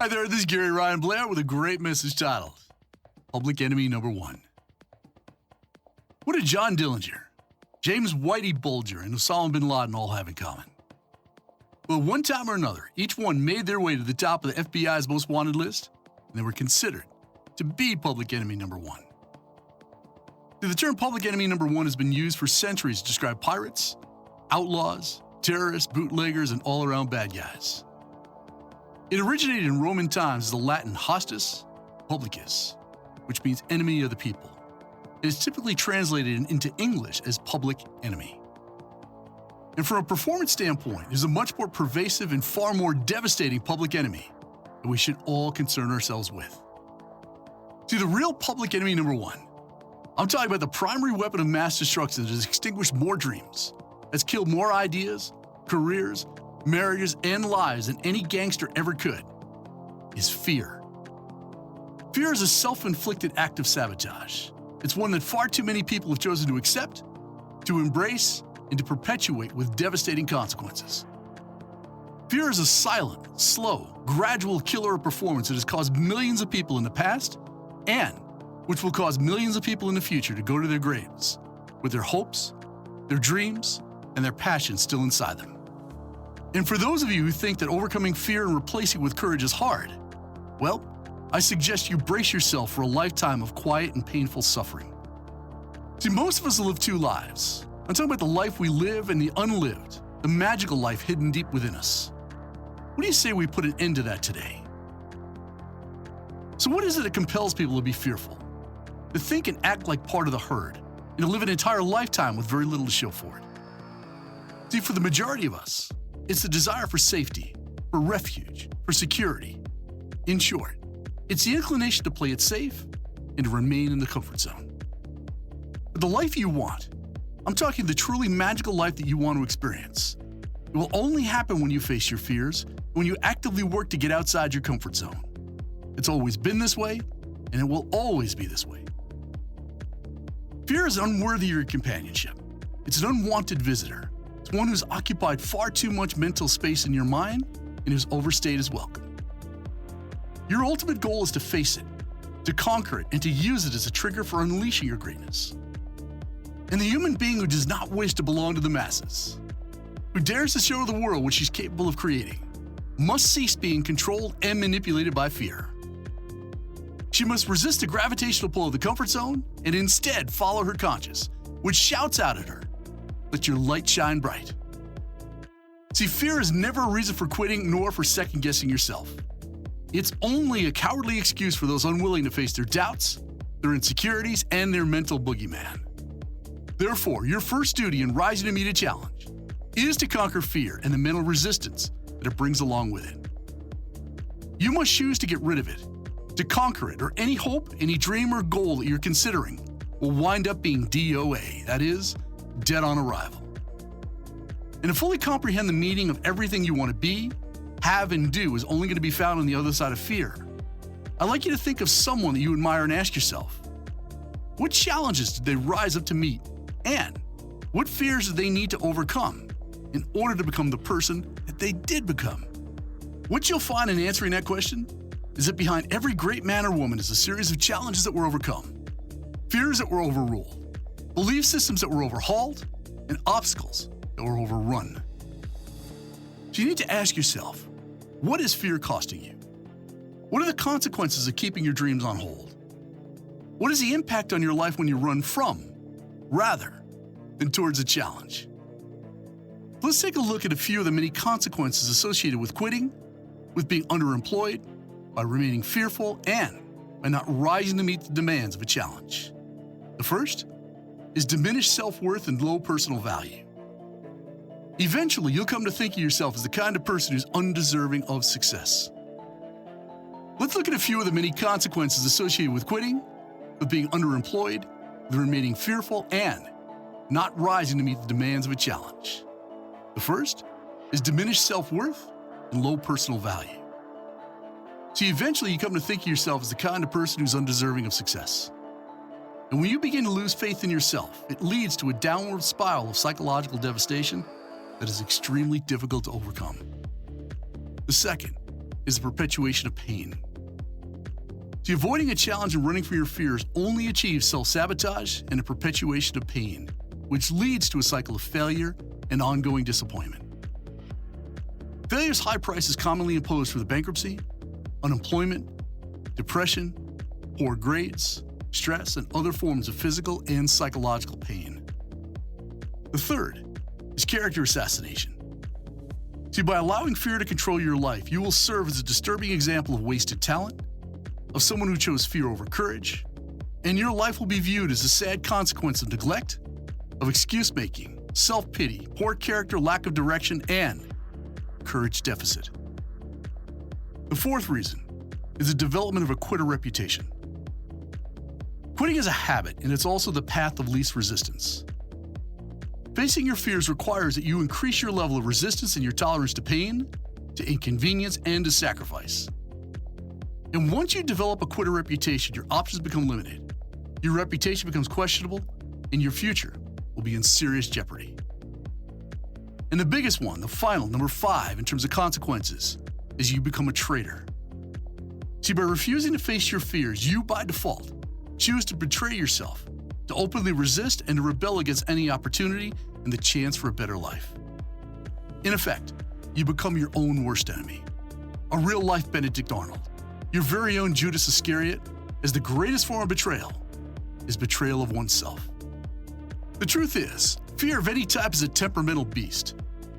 Hi there, this is Gary Ryan Blair with a great message titled, Public Enemy Number 1. What did John Dillinger, James Whitey Bulger, and Osama bin Laden all have in common? Well, one time or another, each one made their way to the top of the FBI's most wanted list, and they were considered to be public enemy number 1. The term public enemy number 1 has been used for centuries to describe pirates, outlaws, terrorists, bootleggers, and all-around bad guys. It originated in Roman times as the Latin hostis, publicus, which means enemy of the people. It is typically translated into English as public enemy. And from a performance standpoint, it is a much more pervasive and far more devastating public enemy that we should all concern ourselves with. See, the real public enemy number 1, I'm talking about the primary weapon of mass destruction that has extinguished more dreams, that's killed more ideas, careers, marriages, and lives than any gangster ever could, is fear. Fear is a self-inflicted act of sabotage. It's one that far too many people have chosen to accept, to embrace, and to perpetuate with devastating consequences. Fear is a silent, slow, gradual killer of performance that has caused millions of people in the past and which will cause millions of people in the future to go to their graves with their hopes, their dreams, and their passions still inside them. And for those of you who think that overcoming fear and replacing it with courage is hard, well, I suggest you brace yourself for a lifetime of quiet and painful suffering. See, most of us live 2 lives. I'm talking about the life we live and the unlived, the magical life hidden deep within us. What do you say we put an end to that today? So what is it that compels people to be fearful? To think and act like part of the herd, and to live an entire lifetime with very little to show for it? See, for the majority of us, it's the desire for safety, for refuge, for security. In short, it's the inclination to play it safe and to remain in the comfort zone. But the life you want, I'm talking the truly magical life that you want to experience, it will only happen when you face your fears, when you actively work to get outside your comfort zone. It's always been this way, and it will always be this way. Fear is unworthy of your companionship. It's an unwanted visitor. It's one who's occupied far too much mental space in your mind and who's overstayed his welcome. Your ultimate goal is to face it, to conquer it, and to use it as a trigger for unleashing your greatness. And the human being who does not wish to belong to the masses, who dares to show the world what she's capable of creating, must cease being controlled and manipulated by fear. She must resist the gravitational pull of the comfort zone and instead follow her conscience, which shouts out at her, "Let your light shine bright." See, fear is never a reason for quitting nor for second-guessing yourself. It's only a cowardly excuse for those unwilling to face their doubts, their insecurities, and their mental boogeyman. Therefore, your first duty in rising to meet a challenge is to conquer fear and the mental resistance that it brings along with it. You must choose to get rid of it, to conquer it, or any hope, any dream, or goal that you're considering will wind up being DOA, that is, dead on arrival. And to fully comprehend the meaning of everything you want to be, have, and do is only going to be found on the other side of fear. I'd like you to think of someone that you admire and ask yourself, what challenges did they rise up to meet, and what fears did they need to overcome in order to become the person that they did become? What you'll find in answering that question is that behind every great man or woman is a series of challenges that were overcome, fears that were overruled, belief systems that were overhauled, and obstacles that were overrun. So you need to ask yourself, what is fear costing you? What are the consequences of keeping your dreams on hold? What is the impact on your life when you run from, rather than towards a challenge? Let's take a look at a few of the many consequences associated with quitting, with being underemployed, by remaining fearful, and by not rising to meet the demands of a challenge. The first is diminished self-worth and low personal value. Eventually, you'll come to think of yourself as the kind of person who's undeserving of success. Let's look at a few of the many consequences associated with quitting, with being underemployed, with remaining fearful, and not rising to meet the demands of a challenge. The first is diminished self-worth and low personal value. So eventually you come to think of yourself as the kind of person who's undeserving of success. And when you begin to lose faith in yourself, it leads to a downward spiral of psychological devastation that is extremely difficult to overcome. The second is the perpetuation of pain. See, avoiding a challenge and running from your fears only achieves self-sabotage and a perpetuation of pain, which leads to a cycle of failure and ongoing disappointment. Failure's high price is commonly imposed through the bankruptcy, unemployment, depression, poor grades, stress, and other forms of physical and psychological pain. The third is character assassination. See, by allowing fear to control your life, you will serve as a disturbing example of wasted talent, of someone who chose fear over courage, and your life will be viewed as a sad consequence of neglect, of excuse-making, self-pity, poor character, lack of direction, and courage deficit. The fourth reason is the development of a quitter reputation. Quitting is a habit, and it's also the path of least resistance. Facing your fears requires that you increase your level of resistance and your tolerance to pain, to inconvenience, and to sacrifice. And once you develop a quitter reputation, your options become limited, your reputation becomes questionable, and your future will be in serious jeopardy. And the biggest one, the final, number 5 in terms of consequences, is you become a traitor. See, by refusing to face your fears, you by default choose to betray yourself, to openly resist and to rebel against any opportunity and the chance for a better life. In effect, you become your own worst enemy, a real-life Benedict Arnold, your very own Judas Iscariot, as the greatest form of betrayal is betrayal of oneself. The truth is, fear of any type is a temperamental beast.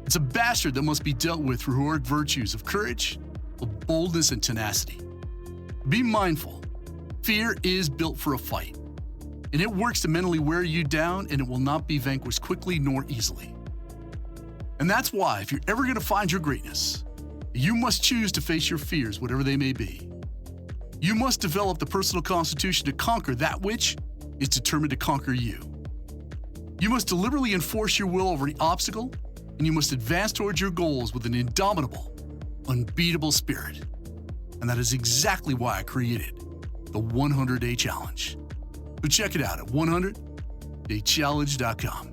It's a bastard that must be dealt with through heroic virtues of courage, of boldness, and tenacity. Be mindful, fear is built for a fight, and it works to mentally wear you down, and it will not be vanquished quickly nor easily. And that's why, if you're ever going to find your greatness, you must choose to face your fears, whatever they may be. You must develop the personal constitution to conquer that which is determined to conquer you. You must deliberately enforce your will over the obstacle, and you must advance towards your goals with an indomitable, unbeatable spirit. And that is exactly why I created the 100-Day Challenge. So check it out at 100daychallenge.com.